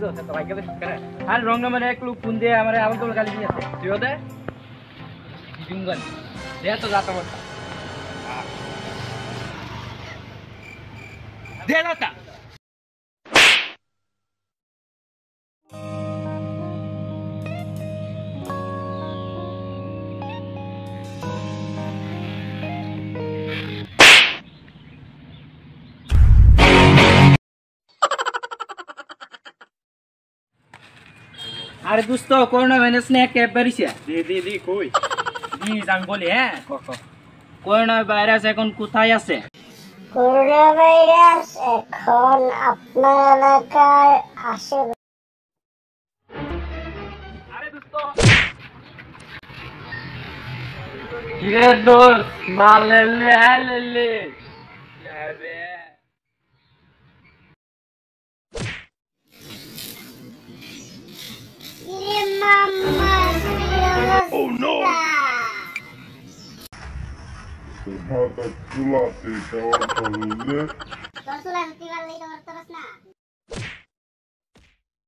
তো সবাই কে করে আর রং নাম্বার এক লোক ফোন দিয়ে আমারে আবল তোল গালি দিয়েছে তুই ওদে দিঙ্গল দে তো যাতা বল দে যাতা আরে দোস্ত করোনা ভাইরাস নিয়ে একটা অ্যাপ বেরিয়েছে দি কই প্লিজ আমি বলি হ্যাঁ করোনা ভাইরাস এখন কোথায় আছে করোনা ভাইরাস এখন আপনার এলাকায় আসে আরে দোস্ত কিরে দোস্ত মাল লে আরে Oh no! Hata chula te kawan kawan Kalau sudah nanti kali kamar terus nak.